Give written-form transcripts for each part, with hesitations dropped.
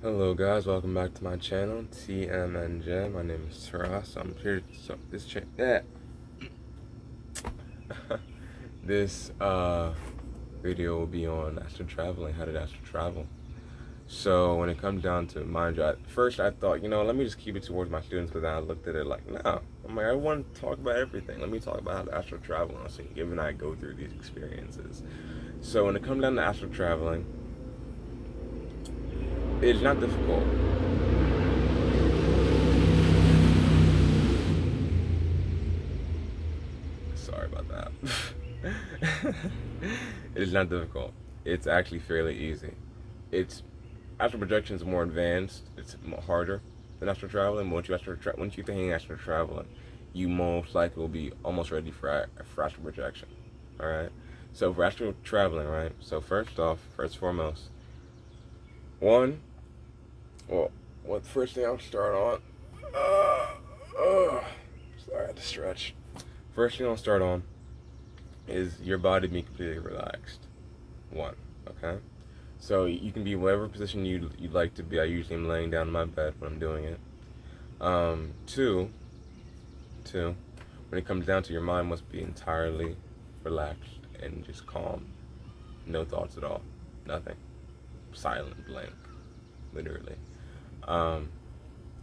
Hello guys, welcome back to my channel, TMNJ. My name is Taras. I'm here to this video will be on astral traveling, how to astral travel. So when it comes down to mind you, at first I thought, let me just keep it towards my students, but then I looked at it like, no. I'm like, I want to talk about everything. Let me talk about how to astral travel, so given I go through these experiences. So when it comes down to astral traveling, it's not difficult. Sorry about that. It's not difficult. It's actually fairly easy. Astral projection is more advanced. It's harder than astral traveling. Once you think astral traveling, you most likely will be almost ready for astral projection. All right. So for astral traveling, right? So first foremost, what the first thing I'll start on, sorry, I had to stretch. First thing I'll start on is your body being completely relaxed. One, okay? So you can be whatever position you'd like to be. I usually am laying down in my bed when I'm doing it. Two, when it comes down to your mind must be entirely relaxed and just calm. No thoughts at all. Nothing. Silent, blank, literally.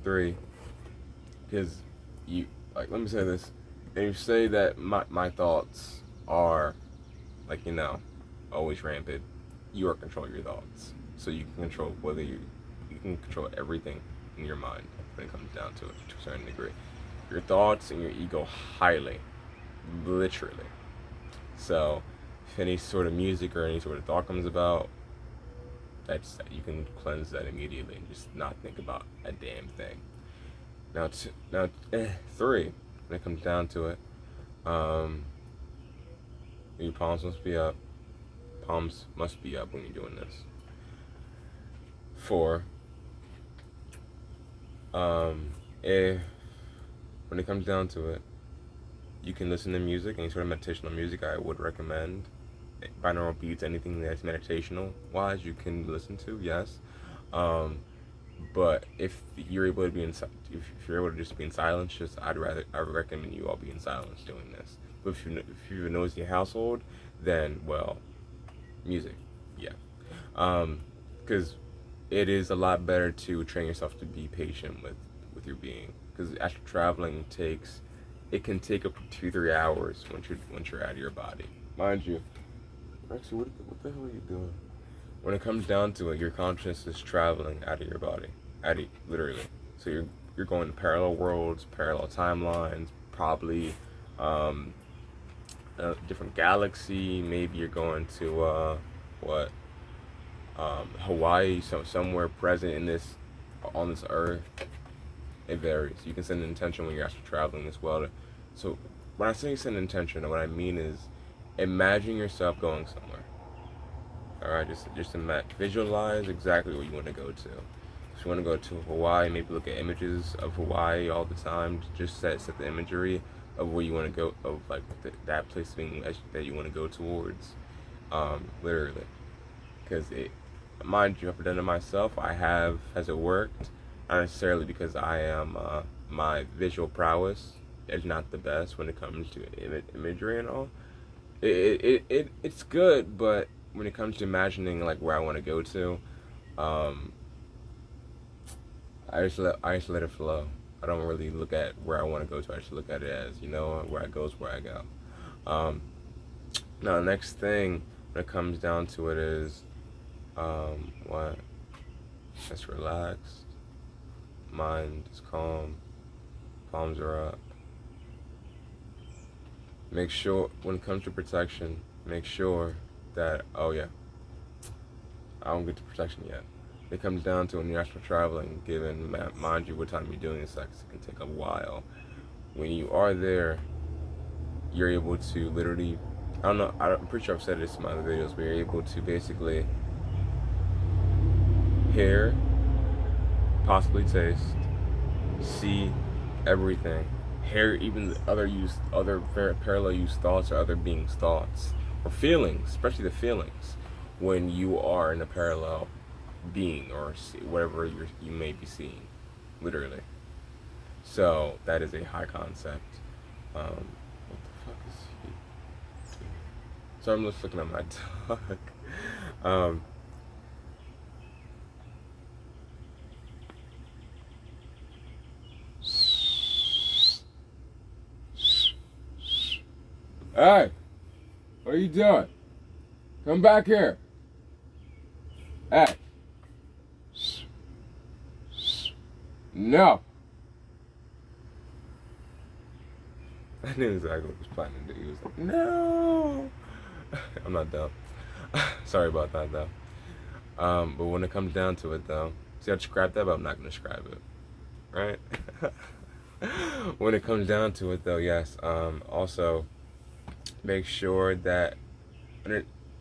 Three, because let me say this. If you say that my thoughts are, always rampant, you are controlling your thoughts. So you can control you can control everything in your mind when it comes down to it, to a certain degree. Your thoughts and your ego highly, literally. So if any sort of music or any sort of thought comes about, you can cleanse that immediately and just not think about a damn thing. Three, when it comes down to it, your palms must be up. Palms must be up when you're doing this. Four, when it comes down to it, you can listen to music, any sort of meditational music. I would recommend binaural beats, anything that's meditational wise you can listen to, yes. But if you're able to if you're able to just be in silence, I would recommend you all be in silence doing this. But if you're a noisy household, then well, music, yeah. Because it is a lot better to train yourself to be patient with your being. Because astral traveling it can take up to 2-3 hours once you're out of your body, mind you. Actually, what the hell are you doing? When it comes down to it, your consciousness is traveling out of your body, literally. So you're going to parallel worlds, parallel timelines, probably a different galaxy. Maybe you're going to Hawaii, somewhere present on this earth. It varies. You can send an intention when you're actually traveling as well. So when I say send an intention, what I mean is, imagine yourself going somewhere. Alright, just visualize exactly where you want to go to. If you want to go to Hawaii, maybe look at images of Hawaii all the time. Just set the imagery of where you want to go, of that place that you want to go towards. Literally. Because mind you, I've done it myself. Has it worked? Not necessarily because my visual prowess is not the best when it comes to imagery and all. It's good, but when it comes to imagining where I want to go to, I just let it flow. I don't really look at where I want to go to. I just look at it as, where I go is where I go. Now the next thing when it comes down to it is just relaxed, mind is calm, palms are up. Make sure, when it comes to protection, make sure that, I don't get to protection yet. It comes down to when you're astral traveling, mind you what time you're doing this, it can take a while. When you are there, you're able to literally, I'm pretty sure I've said this in my other videos, but you're able to basically hear, possibly taste, see everything. Hear even other parallel use thoughts or other beings' thoughts or feelings, especially the feelings when you are in a parallel being or whatever you may be seeing, literally. So that is a high concept. What the fuck is he doing? So I'm just looking at my dog. um, Hey, what are you doing? Come back here. Hey. No. I knew exactly what he was planning to do. He was like, no. I'm not dumb. Sorry about that, though. But when it comes down to it, though, see, I described that, but I'm not going to describe it. Right? When it comes down to it, though, yes. Also, make sure that...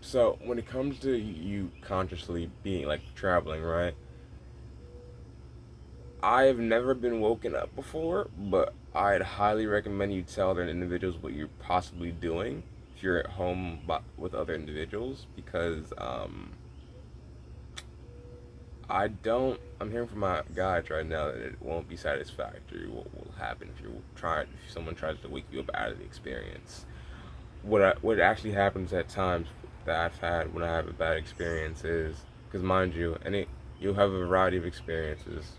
So, when it comes to you consciously being, like, traveling, right? I have never been woken up before, but I'd highly recommend you tell other individuals what you're possibly doing if you're at home with other individuals, because I'm hearing from my guides right now that it won't be satisfactory what will happen if someone tries to wake you up out of the experience. What actually happens at times that I've had when I have a bad experience is, because mind you, you'll have a variety of experiences,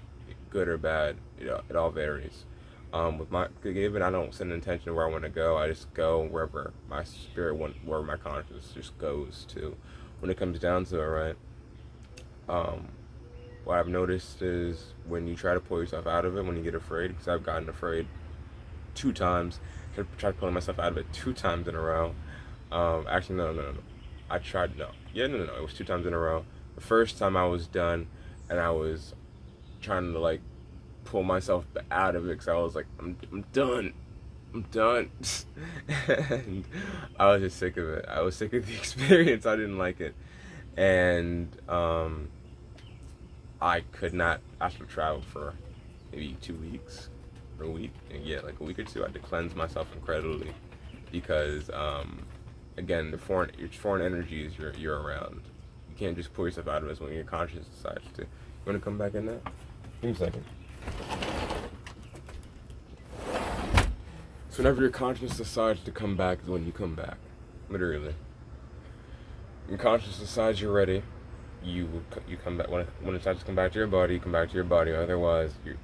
good or bad, it all varies. Given I don't set an intention where I want to go, I just go wherever my spirit where my consciousness just goes to. When it comes down to it, right? What I've noticed is when you try to pull yourself out of it, when you get afraid, because I've gotten afraid 2 times, tried pulling myself out of it 2 times in a row. Actually, no. It was 2 times in a row. The first time I was done, and I was trying to like pull myself out of it because I was like, I'm done, and I was just sick of it. I was sick of the experience. I didn't like it, and I could not astral travel for maybe 2 weeks, or a week, and yeah, like a week or 2. I had to cleanse myself incredibly because again, the foreign energies you're around. You can't just pull yourself out of it when your conscience decides to. You want to come back in there? Give me a second. So whenever your conscience decides to come back is when you come back. Literally. Your conscience decides you're ready, you come back. When it decides to come back to your body, you come back to your body. Otherwise, you're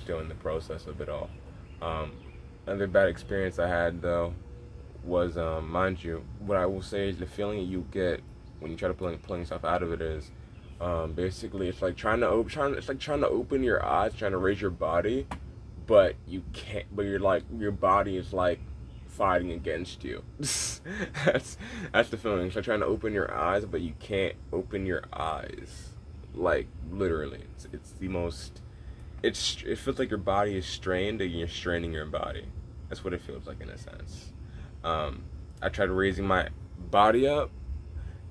still in the process of it all. Another bad experience I had, though, was, mind you, what I will say is the feeling that you get when you try to pull yourself out of it is, basically it's like trying to open your eyes, trying to raise your body, but you can't. But your body is like fighting against you. that's the feeling. It's like trying to open your eyes, but you can't open your eyes. Like literally, it's the most. It feels like your body is strained and you're straining your body. That's what it feels like in a sense. I tried raising my body up,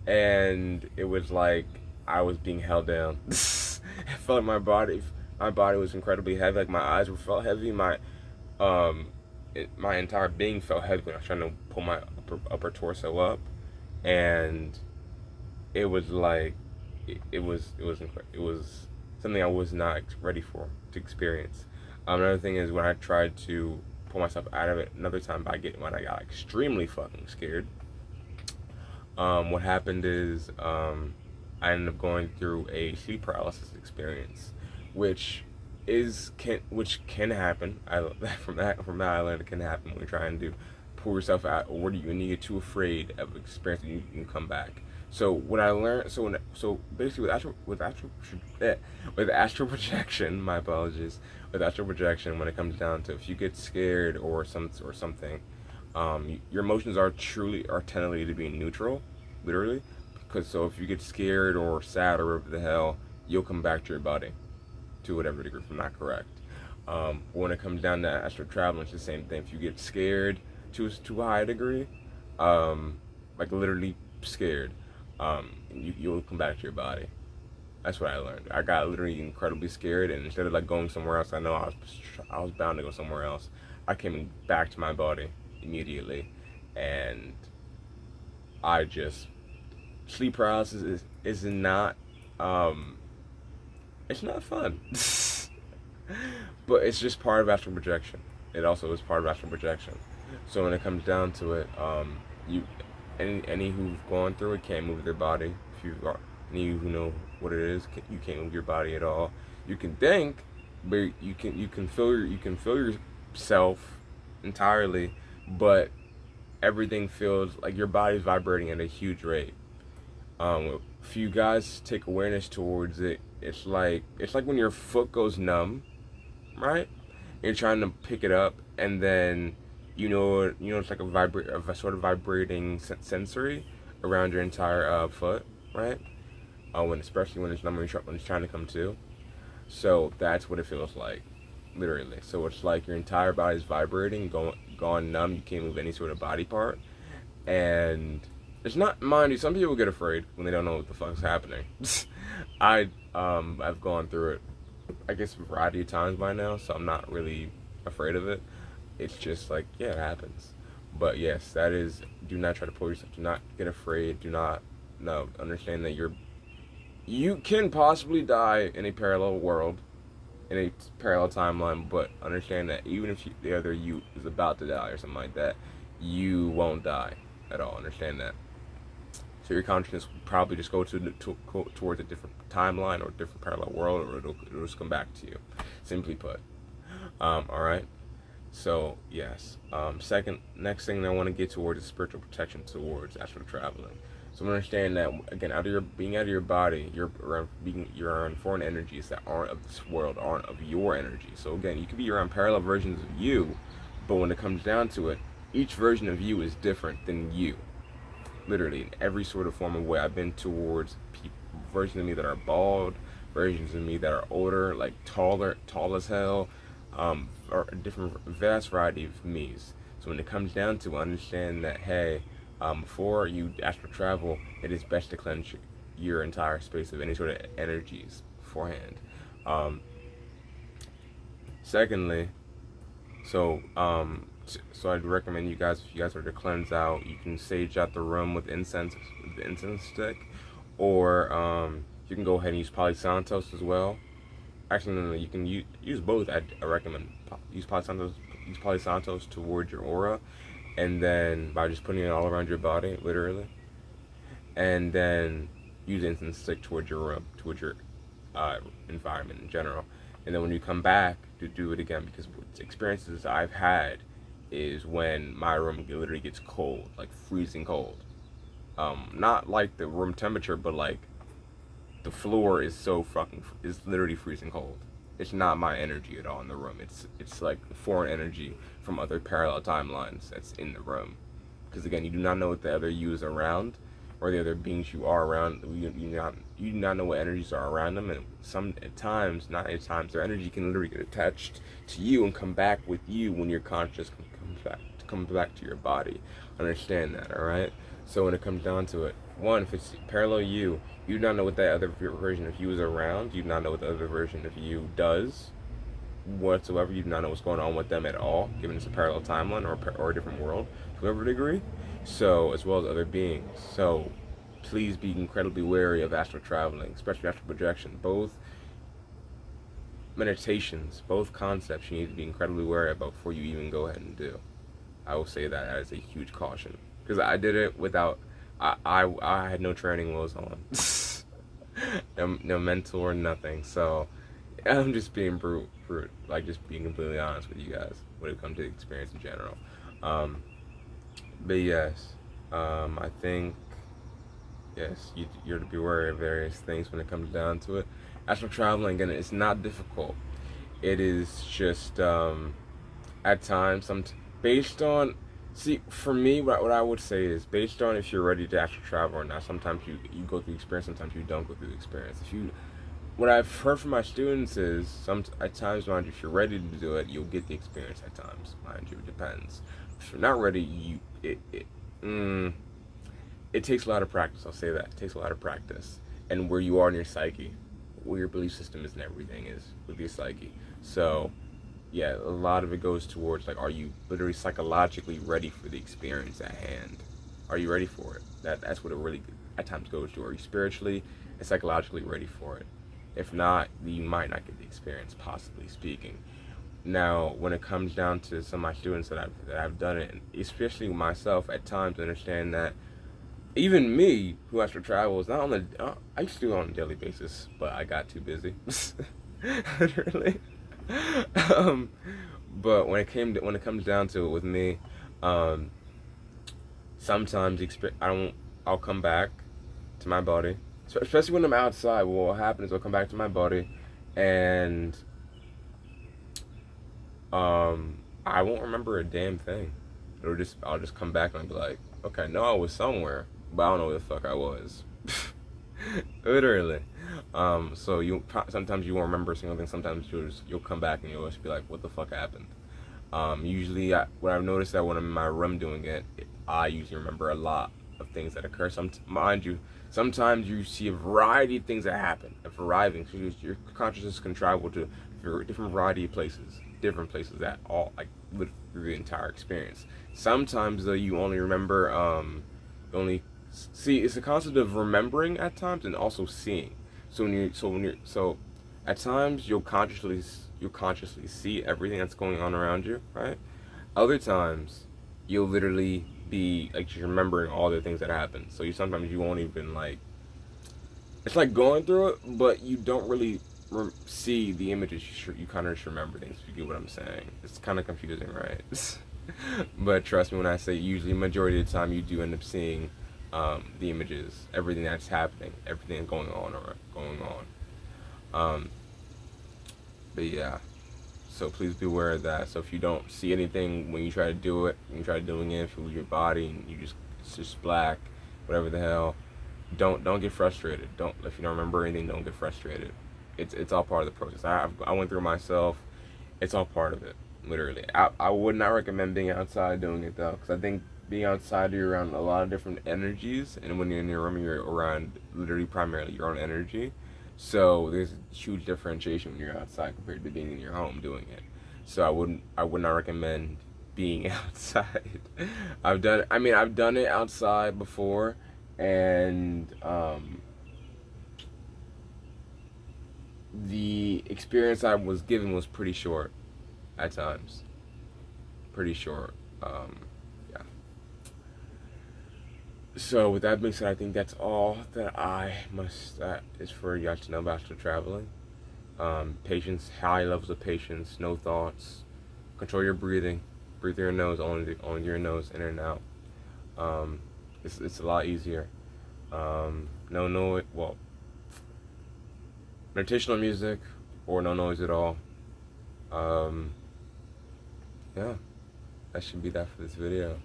and it was like I was being held down. It felt like my body was incredibly heavy. Like my eyes felt heavy. My entire being felt heavy when I was trying to pull my upper torso up, and it was like it was something I was not ready to experience. Another thing is when I tried to pull myself out of it another time when I got extremely fucking scared. What happened is I ended up going through a sleep paralysis experience, which can happen. From that island, it can happen when you're trying to pull yourself out, or when you're too afraid of experiencing, you can come back. So what I learned, so basically with astral projection, my apologies, with astral projection, when it comes down to if you get scared or something, your emotions are tended to be neutral, literally, because so if you get scared or sad or whatever the hell, you'll come back to your body, to whatever degree, if I'm not correct. When it comes down to astral traveling, it's the same thing. If you get scared to a high degree, like literally scared, you'll come back to your body. That's what I learned. I got literally incredibly scared, and instead of like going somewhere else, I know I was bound to go somewhere else. I came back to my body immediately, and sleep paralysis is not It's not fun. But it's just part of astral projection. It also is part of astral projection. So when it comes down to it, you any who've gone through it can't move their body. If you are any who know what it is, you can't move your body at all. You can think, but you can feel yourself entirely, but everything feels like your body's vibrating at a huge rate. If you guys take awareness towards it, it's like when your foot goes numb, right? You're trying to pick it up, and then it's like a sort of vibrating sensory around your entire foot, right? Especially when it's numb, when it's trying to come to. So that's what it feels like, literally. So it's like your entire body's vibrating, gone numb. You can't move any sort of body part, and it's not, mind you, some people get afraid when they don't know what the fuck's happening. I've gone through it, I guess, a variety of times by now, so I'm not really afraid of it. It's just like, yeah, it happens. But yes, that is, do not try to pull yourself. Do not get afraid. Do not, no, understand that you can possibly die in a parallel world, in a parallel timeline, but understand that even if the other you is about to die or something like that, you won't die at all. Understand that. So your consciousness will probably just go towards a different timeline or a different parallel world, or it'll just come back to you. Simply put. All right. So yes. Next thing I want to get towards is spiritual protection towards astral traveling. So understand that, again, being out of your body, you're around foreign energies that aren't of this world, aren't of your energy. So again, you could be around parallel versions of you, but when it comes down to it, each version of you is different than you. Literally, in every sort of form of way. I've been towards versions of me that are bald, versions of me that are older, like tall as hell, or a vast variety of me's. So when it comes down to it, understand that, hey, before you astral travel, it is best to cleanse your entire space of any sort of energies beforehand. Secondly, so I'd recommend you guys, if you guys are to cleanse out, you can sage out the room with the incense stick, or you can go ahead and use Palo Santos as well. Actually, no, you can use both. I recommend use Palo Santos towards your aura, and then by just putting it all around your body, literally, and then use incense stick towards your room, towards your environment in general. And then when you come back, to do it again, because experiences I've had is when my room literally gets cold, like freezing cold. Not like the room temperature, but like the floor is is literally freezing cold. It's not my energy at all in the room. It's like foreign energy from other parallel timelines that's in the room. Because again, you do not know what the other you is around, or the other beings you are around. You do not know what energies are around them, and not at times, their energy can literally get attached to you and come back with you when your conscious comes back to your body. Understand that, all right? So when it comes down to it, one, if it's parallel you do not know what that other version of you is around. You do not know what the other version of you does whatsoever. You do not know what's going on with them at all, given it's a parallel timeline or a different world, to whatever degree. So, as well as other beings. So, please be incredibly wary of astral traveling, especially astral projection. Both meditations, both concepts, you need to be incredibly wary about before you even go ahead and do. I will say that as a huge caution, because I did it without. I had no training wheels on, no mentor, nothing. So I'm just being brute, like just being completely honest with you guys when it comes to the experience in general. But yes, I think yes, you're to be wary of various things when it comes down to it. Astral traveling, again, it's not difficult. It is just at times, based on. See, for me, what I would say is, based on if you're ready to astral travel or not, sometimes you go through the experience, sometimes you don't go through the experience. What I've heard from my students is, at times, mind you, if you're ready to do it, you'll get the experience at times, mind you, it depends. If you're not ready, it takes a lot of practice, I'll say that. It takes a lot of practice. And where you are in your psyche, where your belief system is and everything is with your psyche. So, yeah, a lot of it goes towards, like, are you literally psychologically ready for the experience at hand? Are you ready for it? That's what it really at times goes to. Are you spiritually and psychologically ready for it? If not, you might not get the experience, possibly speaking. Now, when it comes down to some of my students that I've done it, and especially myself at times, understand that even me, who has to travel, is not on the. I used to do it on a daily basis, but I got too busy. Literally. But when it comes down to it with me, sometimes I'll come back to my body, so especially when I'm outside. What will happen is I'll come back to my body, and I won't remember a damn thing. I'll just come back and I'll be like, okay, no, I was somewhere, but I don't know where the fuck I was. Literally. So sometimes you won't remember a single thing. Sometimes you'll come back and you'll just be like, what the fuck happened? Usually, what I've noticed that when I'm in my room doing it, I usually remember a lot of things that occur. Mind you, sometimes you see a variety of things that happen. So your consciousness can travel to different variety of places, different places that all like live through the entire experience. Sometimes though, you only remember see, it's a concept of remembering at times and also seeing. So at times you'll consciously see everything that's going on around you, right? Other times you'll literally be like just remembering all the things that happened. So sometimes you won't even like. It's like going through it, but you don't really see the images. You kind of just remember things. If you get what I'm saying, it's kind of confusing, right? But trust me when I say usually majority of the time you do end up seeing the images, everything that's happening, everything going on. But yeah, so please be aware of that. So if you don't see anything when you try to do it, when you try doing it with your body, and it's just black, whatever the hell, don't get frustrated. If you don't remember anything, don't get frustrated. It's all part of the process. I went through it myself. It's all part of it, literally. I would not recommend being outside doing it though, because I think being outside, you're around a lot of different energies, and when you're in your room, you're around literally primarily your own energy. So there's a huge differentiation when you're outside compared to being in your home doing it. So I would not recommend being outside. I've done it outside before, and the experience I was given was pretty short at times. Pretty short. Yeah. So with that being said, I think that's all that is for you guys to know about Astral Traveling. Patience, high levels of patience, no thoughts. Control your breathing. Breathe through your nose, only your nose, in and out. It's a lot easier. No noise. Well, meditational music or no noise at all. Yeah, that should be that for this video.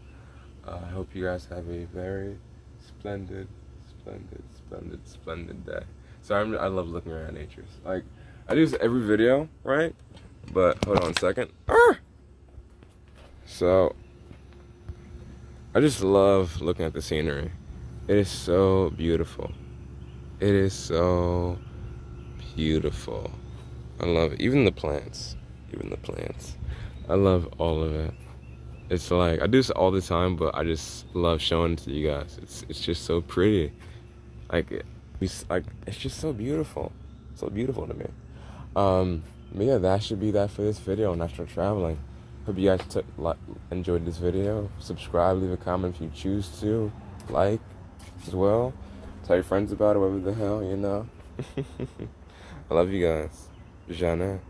I hope you guys have a very splendid day. So I love looking around nature. Like, I do this every video, right? But hold on a second. So I just love looking at the scenery. It is so beautiful. It is so beautiful. I love it. Even the plants. I love all of it. It's like, I do this all the time, but I just love showing it to you guys. It's just so pretty. It's just so beautiful. So beautiful to me. But yeah, that should be that for this video on Astral Traveling. Hope you guys enjoyed this video. Subscribe, leave a comment if you choose to. Like as well. Tell your friends about it, whatever the hell, you know. I love you guys. Jana.